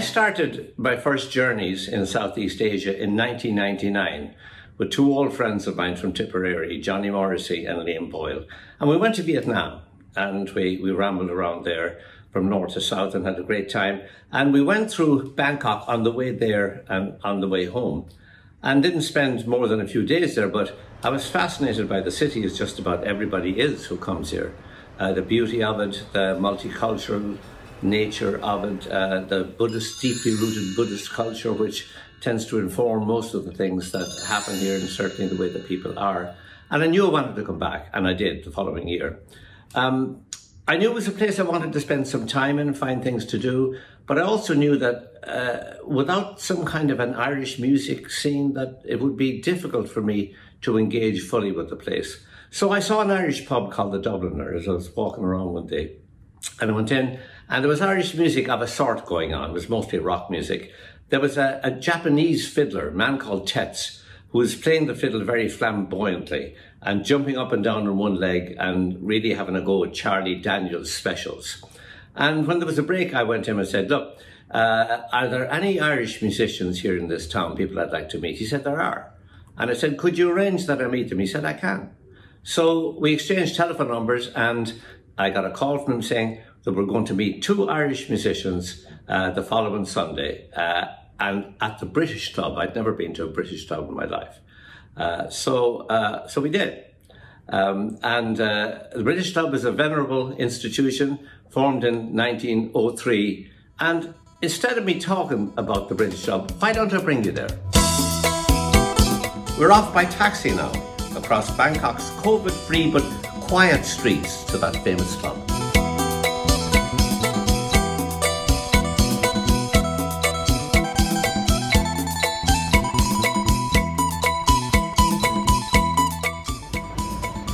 started my first journeys in Southeast Asia in 1999 with two old friends of mine from Tipperary, Johnny Morrissey and Liam Boyle. And we went to Vietnam and we rambled around there from north to south and had a great time. And we went through Bangkok on the way there and on the way home and didn't spend more than a few days there, but I was fascinated by the city, as just about everybody is who comes here. The beauty of it, the multicultural nature of it, the Buddhist, deeply rooted Buddhist culture, which tends to inform most of the things that happen here, and certainly the way that people are. And I knew I wanted to come back, and I did the following year. I knew it was a place I wanted to spend some time in, find things to do, but I also knew that without some kind of an Irish music scene, that it would be difficult for me to engage fully with the place. So I saw an Irish pub called the Dubliner as I was walking around one day, and I went in, and there was Irish music of a sort going on. It was mostly rock music. There was a Japanese fiddler, a man called Tetz, who was playing the fiddle very flamboyantly and jumping up and down on one leg and really having a go at Charlie Daniels specials. And when there was a break, I went to him and said, look, are there any Irish musicians here in this town, people I'd like to meet? He said, there are. And I said, could you arrange that I meet them? He said, I can. So we exchanged telephone numbers, and I got a call from him saying that we're going to meet two Irish musicians the following Sunday, and at the British Club. I'd never been to a British club in my life. So we did. The British Club is a venerable institution formed in 1903. And instead of me talking about the British Club, why don't I bring you there? We're off by taxi now across Bangkok's COVID-free but quiet streets to that famous club.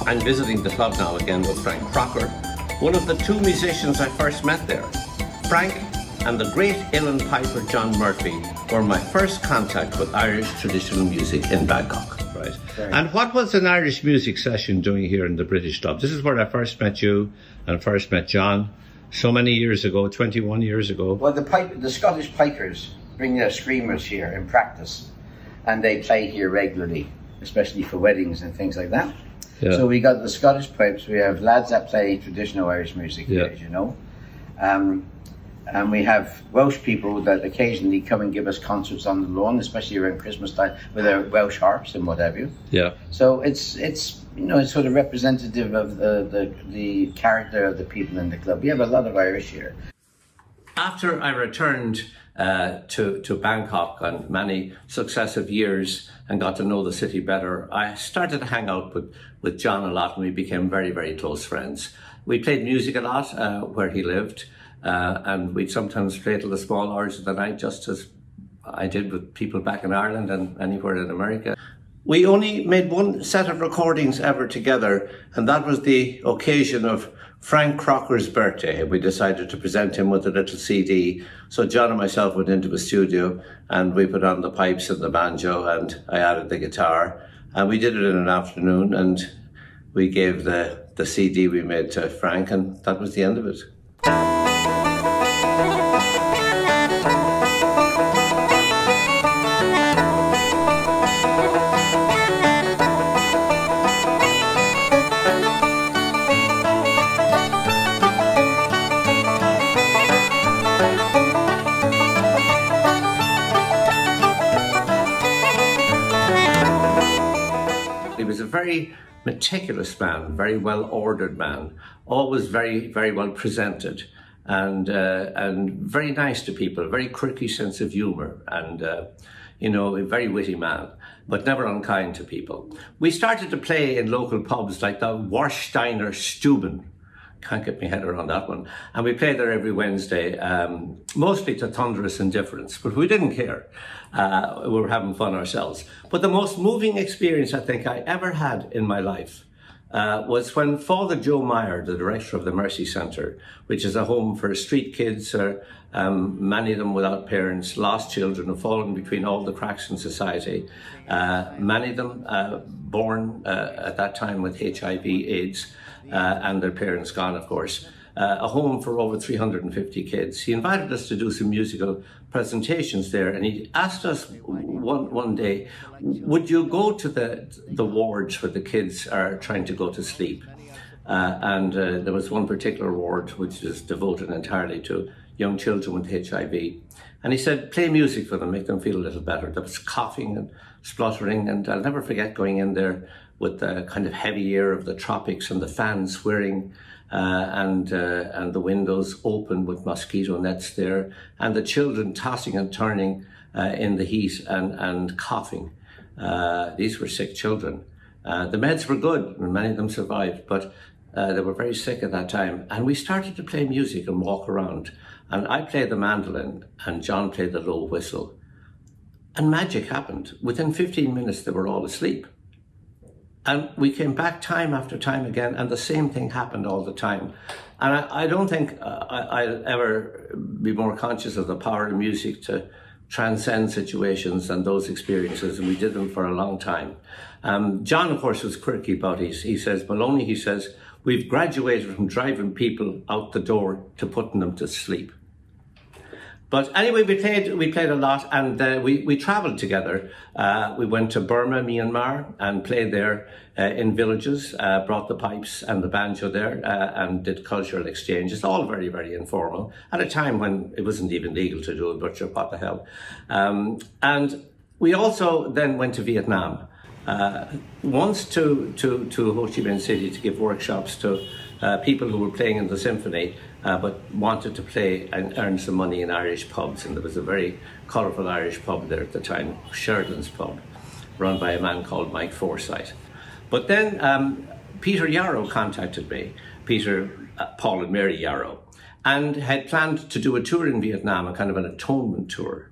I'm visiting the club now again with Frank Crocker, one of the two musicians I first met there. Frank and the great uilleann piper John Murphy were my first contact with Irish traditional music in Bangkok. Right. And what was an Irish music session doing here in the British Club? This is where I first met you and first met John so many years ago, 21 years ago. Well, the Scottish pipers bring their screamers here in practice, and they play here regularly, especially for weddings and things like that. Yeah. So we got the Scottish pipes. We have lads that play traditional Irish music, yeah, as you know. And we have Welsh people that occasionally come and give us concerts on the lawn, especially around Christmas time, with their Welsh harps and what have you. Yeah. So it's you know, it's sort of representative of the character of the people in the club. We have a lot of Irish here. After I returned to Bangkok on many successive years and got to know the city better, I started to hang out with John a lot, and we became very, very close friends. We played music a lot where he lived, and we'd sometimes play till the small hours of the night, just as I did with people back in Ireland and anywhere in America. We only made one set of recordings ever together, and that was the occasion of Frank Crocker's birthday. We decided to present him with a little CD. So John and myself went into the studio and we put on the pipes and the banjo, and I added the guitar, and we did it in an afternoon, and we gave the CD we made to Frank, and that was the end of it. He was a very meticulous man, very well-ordered man, always very, very well presented, and very nice to people, very quirky sense of humour, and you know, a very witty man, but never unkind to people. We started to play in local pubs like the Warsteiner Stuben. Can't get my head around that one. And we played there every Wednesday, mostly to thunderous indifference, but we didn't care. We were having fun ourselves. But the most moving experience I think I ever had in my life was when Father Joe Meyer, the director of the Mercy Centre, which is a home for street kids, many of them without parents, lost children who've fallen between all the cracks in society, many of them born at that time with HIV, AIDS, and their parents gone, of course. a home for over 350 kids. He invited us to do some musical presentations there, and he asked us one day, would you go to the wards where the kids are trying to go to sleep? There was one particular ward which is devoted entirely to young children with HIV. And he said, play music for them, make them feel a little better. There was coughing and spluttering, and I'll never forget going in there with the kind of heavy air of the tropics and the fans whirring, and the windows open with mosquito nets there, and the children tossing and turning in the heat and coughing. These were sick children. The meds were good, and many of them survived, but they were very sick at that time. And we started to play music and walk around. And I played the mandolin, and John played the low whistle. And magic happened. Within 15 minutes, they were all asleep. And we came back time after time again, and the same thing happened all the time. And I don't think I'll ever be more conscious of the power of music to transcend situations than those experiences, and we did them for a long time. John, of course, was quirky about it. He says, Moloney, he says, we've graduated from driving people out the door to putting them to sleep. But anyway, we played a lot, and we travelled together. We went to Burma, Myanmar, and played there in villages, brought the pipes and the banjo there, and did cultural exchanges, all very, very informal, at a time when it wasn't even legal to do it, but sure, what the hell. And we also then went to Vietnam, once to Ho Chi Minh City to give workshops to people who were playing in the symphony, but wanted to play and earn some money in Irish pubs. And there was a very colourful Irish pub there at the time, Sheridan's Pub, run by a man called Mike Forsyth. But then Peter Yarrow contacted me, Peter, Paul and Mary Yarrow, and had planned to do a tour in Vietnam, a kind of an atonement tour,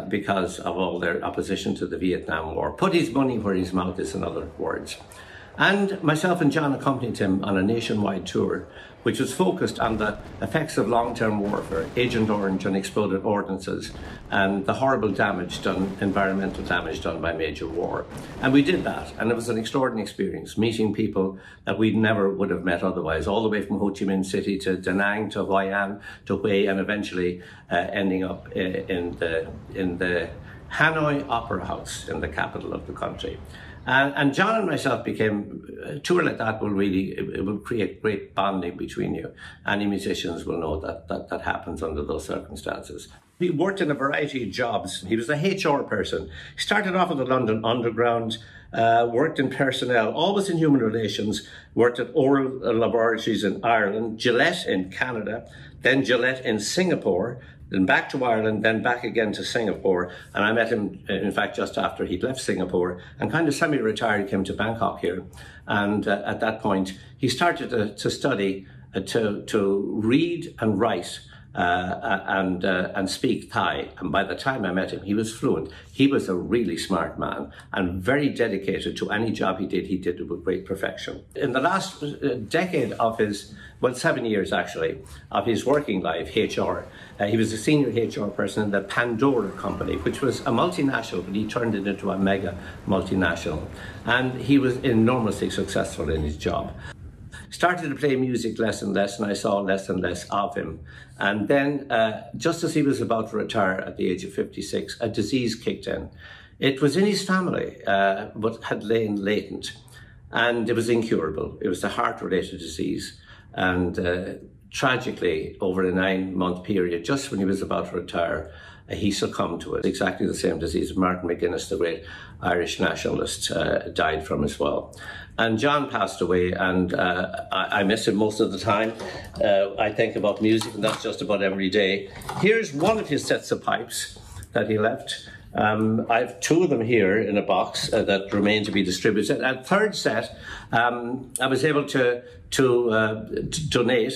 because of all their opposition to the Vietnam War. Put his money where his mouth is, in other words. And myself and John accompanied him on a nationwide tour, which was focused on the effects of long-term warfare, Agent Orange and exploded ordnances, and the horrible damage done, environmental damage done by major war. And we did that, and it was an extraordinary experience, meeting people that we never would have met otherwise, all the way from Ho Chi Minh City to Da Nang, to Hoi An, to Hue, and eventually ending up in the Hanoi Opera House, in the capital of the country. And John and myself became, a tour like that will really, it will create great bonding between you. Any musicians will know that happens under those circumstances. He worked in a variety of jobs. He was a HR person. He started off at the London Underground, worked in personnel, always in human relations, worked at oral laboratories in Ireland, Gillette in Canada, then Gillette in Singapore, then back to Ireland, then back again to Singapore. And I met him, in fact, just after he'd left Singapore, and kind of semi-retired, came to Bangkok here. And at that point, he started to study, to read and write and speak Thai. And by the time I met him, he was fluent. He was a really smart man and very dedicated to any job he did it with great perfection. In the last decade of his, well, 7 years actually, of his working life, HR, he was a senior HR person in the Pandora company, which was a multinational, but he turned it into a mega multinational. And he was enormously successful in his job. Started to play music less and less, and I saw less and less of him. And then, just as he was about to retire at the age of 56, a disease kicked in. It was in his family, but had lain latent, and it was incurable. It was a heart-related disease, and tragically, over a 9-month period, just when he was about to retire, he succumbed to it. Exactly the same disease Martin McGuinness, the great Irish nationalist, died from as well. And John passed away, and I miss him most of the time. I think about music, and that's just about every day. Here's one of his sets of pipes that he left. I have 2 of them here in a box that remain to be distributed. And third set, I was able to donate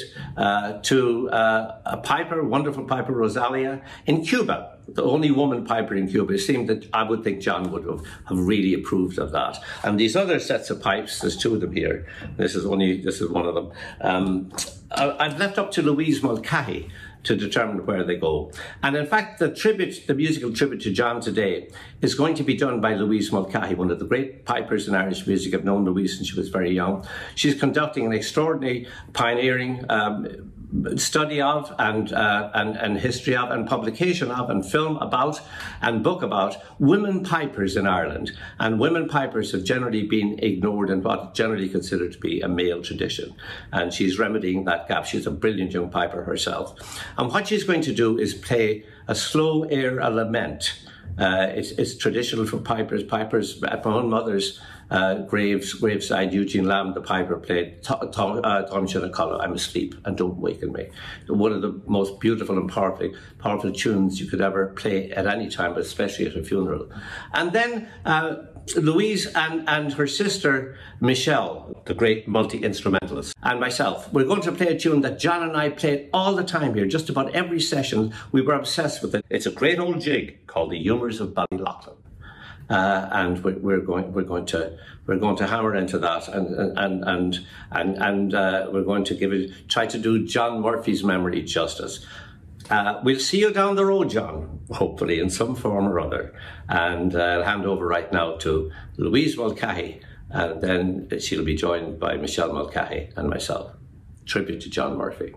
to a piper, wonderful piper, Rosalia, in Cuba. The only woman piper in Cuba. It seemed that I would think John would have really approved of that. And these other sets of pipes, there's 2 of them here. This is one of them. I've left up to Louise Mulcahy to determine where they go. And in fact, the musical tribute to John today is going to be done by Louise Mulcahy, one of the great pipers in Irish music. I've known Louise since she was very young. She's conducting an extraordinary, pioneering study of and history of and publication of and film about and book about women pipers in Ireland. And women pipers have generally been ignored in what generally considered to be a male tradition. And she's remedying that gap. She's a brilliant young piper herself. And what she's going to do is play a slow air, a lament. It's traditional for pipers. Pipers at my own mother's graveside, Eugene Lamb, the piper, played Tom Shinnaculla, I'm Asleep and Don't Waken Me. One of the most beautiful and powerful tunes you could ever play at any time, but especially at a funeral. And then Louise and her sister Michelle, the great multi-instrumentalist, and myself, we're going to play a tune that John and I played all the time here, just about every session. We were obsessed with it. It's a great old jig called the Humours of Ballyloughlin. And we're going to hammer into that, and we're going to try to do John Murphy's memory justice. We'll see you down the road, John, hopefully in some form or other. And I'll hand over right now to Louise Mulcahy, and then she'll be joined by Michelle Mulcahy and myself. Tribute to John Murphy.